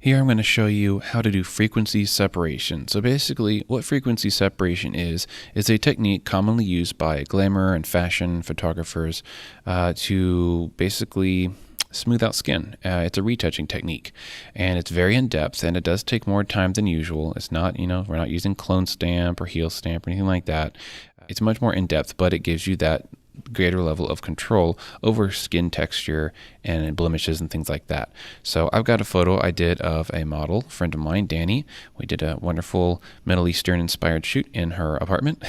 Here I'm going to show you how to do frequency separation. So basically what frequency separation is a technique commonly used by glamour and fashion photographers to basically smooth out skin. It's a retouching technique and it's very in depth and it does take more time than usual. It's not, we're not using clone stamp or heel stamp or anything like that. It's much more in depth, but it gives you that greater level of control over skin texture and blemishes and things like that. So I've got a photo I did of a model, friend of mine, Danny. We did a wonderful Middle Eastern inspired shoot in her apartment.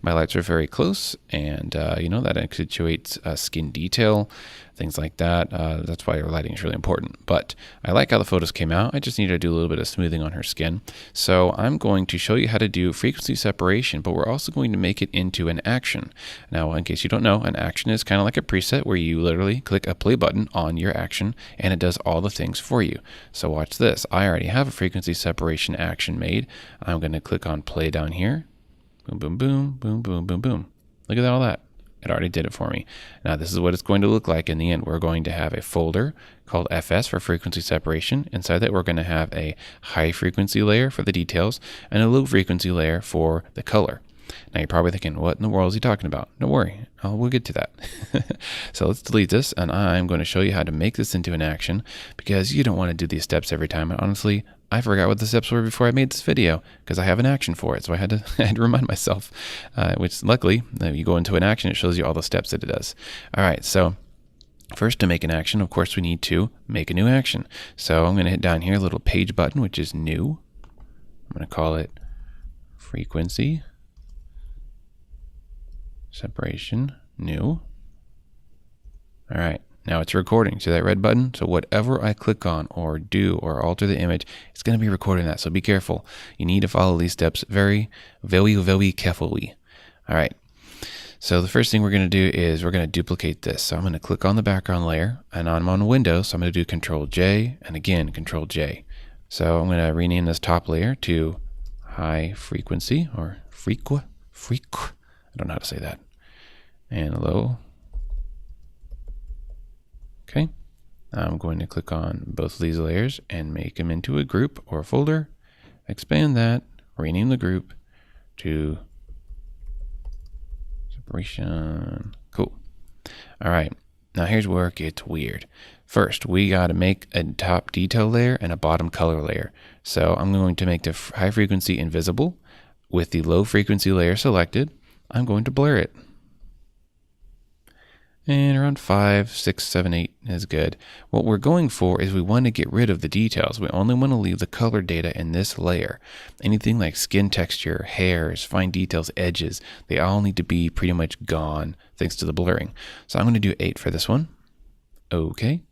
My lights are very close and that accentuates skin detail, things like that. That's why your lighting is really important. But I like how the photos came out. I just need to do a little bit of smoothing on her skin. So I'm going to show you how to do frequency separation, but we're also going to make it into an action. Now, in case you don't know, an action is kind of like a preset where you literally click a play button on your action and it does all the things for you. So watch this. I already have a frequency separation action made. I'm going to click on play down here. Boom, boom, boom, boom, boom, boom, boom. Look at all that. It already did it for me. Now this is what it's going to look like in the end. We're going to have a folder called FS for frequency separation. Inside that we're going to have a high frequency layer for the details and a low frequency layer for the color. Now you're probably thinking, what in the world is he talking about? Don't worry, we'll get to that. So let's delete this and I'm going to show you how to make this into an action because you don't want to do these steps every time. And honestly, I forgot what the steps were before I made this video because I have an action for it. So I had to remind myself, which luckily, you go into an action, it shows you all the steps that it does. All right, so first to make an action, of course, we need to make a new action. So I'm going to hit down here, a little page button, which is new. I'm going to call it frequency separation new. All right, now it's recording. See that red button? So whatever I click on or do or alter the image, it's going to be recording that. So be careful. You need to follow these steps very, very, very carefully. All right. So the first thing we're going to do is we're going to duplicate this. So I'm going to click on the background layer and I'm on Windows. So I'm going to do Control J and again, Control J. So I'm going to rename this top layer to high frequency or frequ. I don't know how to say that. And low. Okay. I'm going to click on both of these layers and make them into a group or a folder. Expand that, rename the group to separation. Cool. All right. Now here's where it gets weird. First, we got to make a top detail layer and a bottom color layer. So I'm going to make the high frequency invisible with the low frequency layer selected. I'm going to blur it. And around 5, 6, 7, 8 is good. What we're going for is we want to get rid of the details. We only want to leave the color data in this layer. Anything like skin texture, hairs, fine details, edges, they all need to be pretty much gone thanks to the blurring. So I'm going to do 8 for this one. Okay.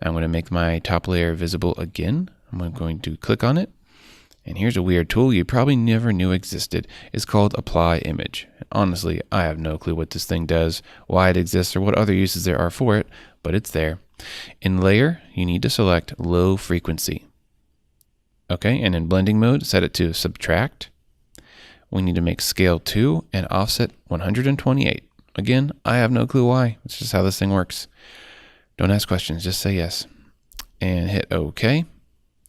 I'm going to make my top layer visible again. I'm going to click on it. And here's a weird tool you probably never knew existed. It's called Apply Image. Honestly, I have no clue what this thing does, why it exists, or what other uses there are for it, but it's there. In Layer, you need to select Low Frequency. Okay, and in blending mode, set it to Subtract. We need to make Scale 2 and Offset 128. Again, I have no clue why. It's just how this thing works. Don't ask questions, just say yes. And hit OK.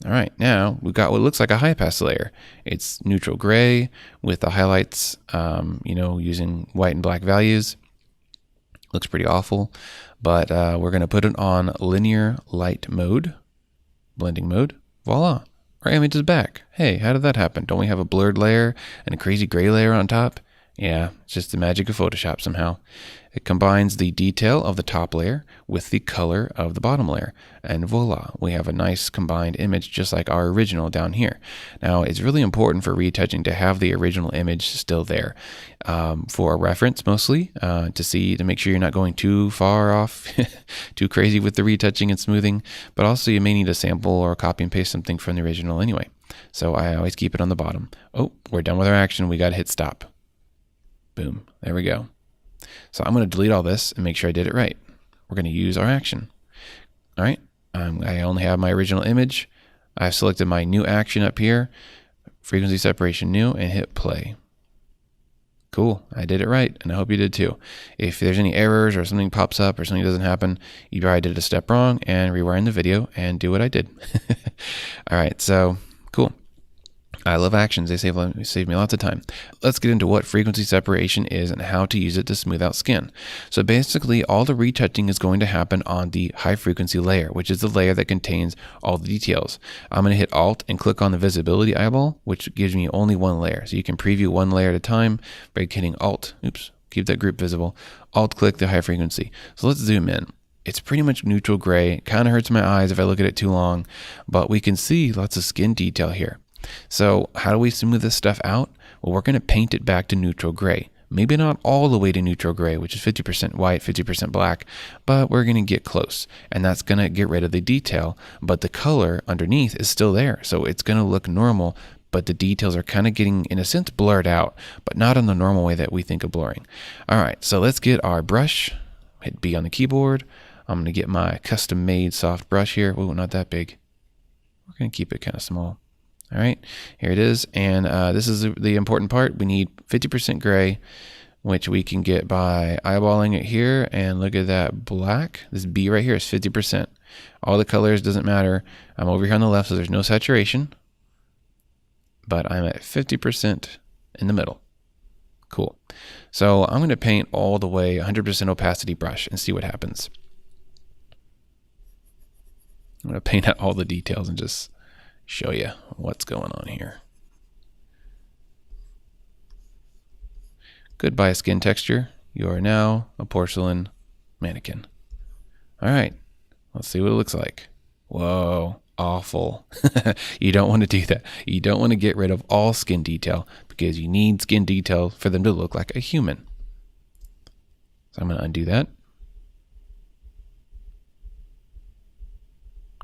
All right, now we've got what looks like a high pass layer. It's neutral gray with the highlights, using white and black values. Looks pretty awful, but we're going to put it on linear light mode, blending mode. Voila, our image is back. Hey, how did that happen? Don't we have a blurred layer and a crazy gray layer on top? Yeah, it's just the magic of Photoshop somehow. It combines the detail of the top layer with the color of the bottom layer. And voila, we have a nice combined image just like our original down here. Now, it's really important for retouching to have the original image still there for a reference mostly, to make sure you're not going too far off, too crazy with the retouching and smoothing. But also you may need to sample or copy and paste something from the original anyway. So I always keep it on the bottom. Oh, we're done with our action. We got to hit stop. Boom, there we go. So I'm going to delete all this and make sure I did it right. We're going to use our action. All right, I only have my original image. I've selected my new action up here, frequency separation new, and hit play. Cool. I did it right, and I hope you did too. If there's any errors or something pops up or something doesn't happen, you probably did a step wrong, and rewind the video and do what I did. All right, so cool. I love actions. They save me lots of time. Let's get into what frequency separation is and how to use it to smooth out skin. So basically, all the retouching is going to happen on the high frequency layer, which is the layer that contains all the details. I'm going to hit Alt and click on the visibility eyeball, which gives me only one layer. So you can preview one layer at a time by hitting Alt. Oops, keep that group visible. Alt click the high frequency. So let's zoom in. It's pretty much neutral gray. It kind of hurts my eyes if I look at it too long, but we can see lots of skin detail here. So how do we smooth this stuff out? Well, we're going to paint it back to neutral gray. Maybe not all the way to neutral gray, which is 50% white, 50% black, but we're going to get close. And that's going to get rid of the detail, but the color underneath is still there. So it's going to look normal, but the details are kind of getting, in a sense, blurred out, but not in the normal way that we think of blurring. All right, so let's get our brush. Hit B on the keyboard. I'm going to get my custom-made soft brush here. Ooh, not that big. We're going to keep it kind of small. All right, here it is. And this is the important part. We need 50% gray, which we can get by eyeballing it here. And look at that black. This B right here is 50%. All the colors doesn't matter. I'm over here on the left, so there's no saturation. But I'm at 50% in the middle. Cool. So I'm going to paint all the way 100% opacity brush and see what happens. I'm going to paint out all the details and just show you what's going on here. Goodbye skin texture. You are now a porcelain mannequin. All right, let's see what it looks like. Whoa, awful. You don't want to do that. You don't want to get rid of all skin detail because you need skin detail for them to look like a human. So I'm going to undo that.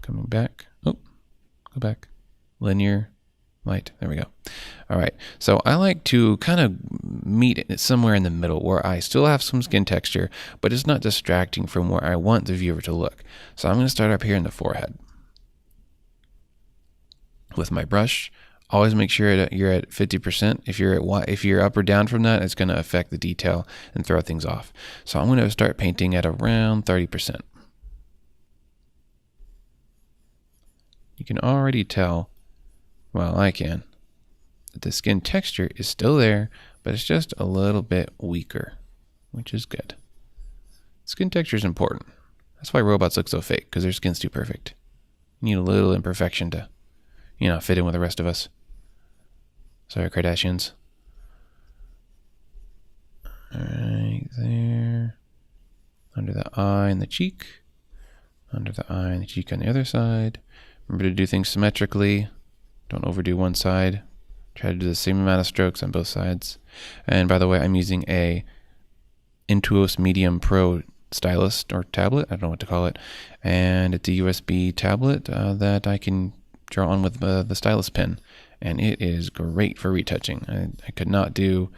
Coming back. Oh, go back. Linear, light, there we go. All right, so I like to kind of meet it somewhere in the middle where I still have some skin texture, but it's not distracting from where I want the viewer to look. So I'm going to start up here in the forehead. With my brush, always make sure that you're at 50%. If you're up or down from that, it's going to affect the detail and throw things off. So I'm going to start painting at around 30%. You can already tell, well, I can, that the skin texture is still there, but it's just a little bit weaker, which is good. Skin texture is important. That's why robots look so fake, because their skin's too perfect. You need a little imperfection to, fit in with the rest of us. Sorry, Kardashians. All right, there. Under the eye and the cheek. Under the eye and the cheek on the other side. Remember to do things symmetrically. Don't overdo one side. Try to do the same amount of strokes on both sides. And by the way, I'm using a Intuos Medium Pro stylus or tablet. I don't know what to call it. And it's a USB tablet that I can draw on with the stylus pen. And it is great for retouching. I could not do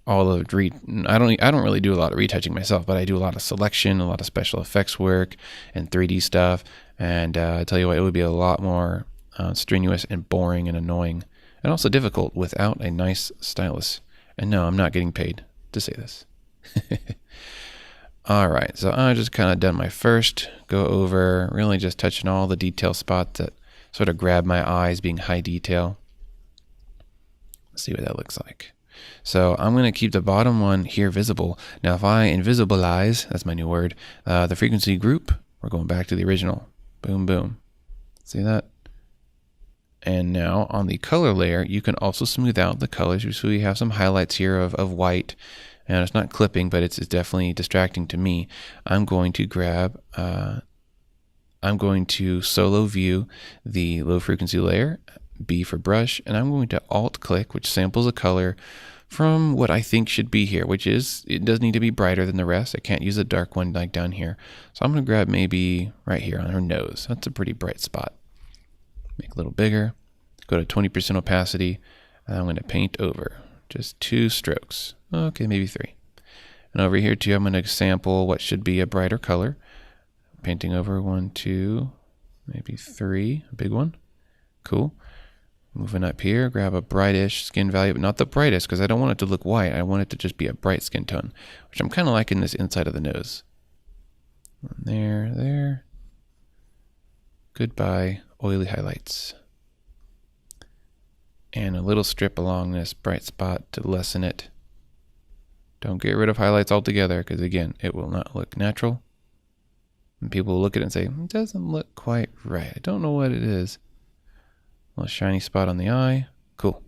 all of I don't really do a lot of retouching myself, but I do a lot of selection, a lot of special effects work, and 3D stuff. And I tell you what, it would be a lot more strenuous and boring and annoying, and also difficult without a nice stylus. And no, I'm not getting paid to say this. All right, so I just kind of done my first go over, really just touching all the detail spots that sort of grab my eyes, being high detail. Let's see what that looks like. So I'm going to keep the bottom one here visible. Now if I invisibilize, that's my new word, the frequency group, we're going back to the original. Boom, boom. See that? And now on the color layer, you can also smooth out the colors. So we have some highlights here of white, and it's not clipping, but it's definitely distracting to me. I'm going to grab, I'm going to solo view the low frequency layer, B for brush, and I'm going to alt click, which samples a color from what I think should be here, which is, it does need to be brighter than the rest. I can't use a dark one like down here. So I'm going to grab maybe right here on her nose. That's a pretty bright spot. Make a little bigger, go to 20% opacity, and I'm going to paint over. Just 2 strokes. Okay, maybe 3. And over here too, I'm going to sample what should be a brighter color. Painting over 1, 2, maybe 3, a big one. Cool. Moving up here, grab a brightish skin value, but not the brightest because I don't want it to look white. I want it to just be a bright skin tone, which I'm kind of liking this inside of the nose. There. Goodbye, oily highlights. And a little strip along this bright spot to lessen it. Don't get rid of highlights altogether because, again, it will not look natural. And people will look at it and say, it doesn't look quite right. I don't know what it is. A little shiny spot on the eye. Cool.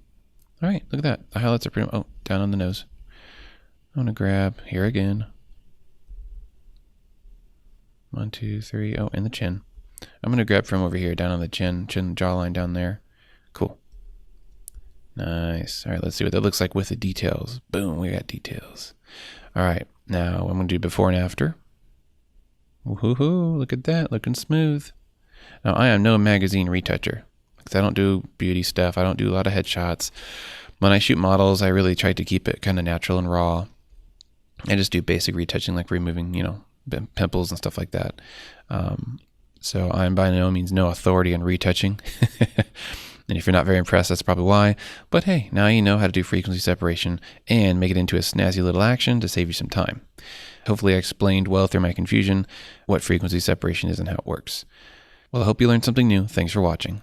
All right, look at that. The highlights are pretty much, down on the nose. I'm going to grab here again. 1, 2, 3. Oh, and the chin. I'm going to grab from over here, down on the chin jawline down there. Cool. Nice. All right, let's see what that looks like with the details. Boom, we got details. All right, now I'm going to do before and after. Woohoo, look at that, looking smooth. Now, I am no magazine retoucher because I don't do beauty stuff. I don't do a lot of headshots. When I shoot models, I really try to keep it kind of natural and raw. I just do basic retouching, like removing, pimples and stuff like that. So I'm by no means no authority on retouching. And if you're not very impressed, that's probably why. But hey, now you know how to do frequency separation and make it into a snazzy little action to save you some time. Hopefully I explained well through my confusion what frequency separation is and how it works. Well, I hope you learned something new. Thanks for watching.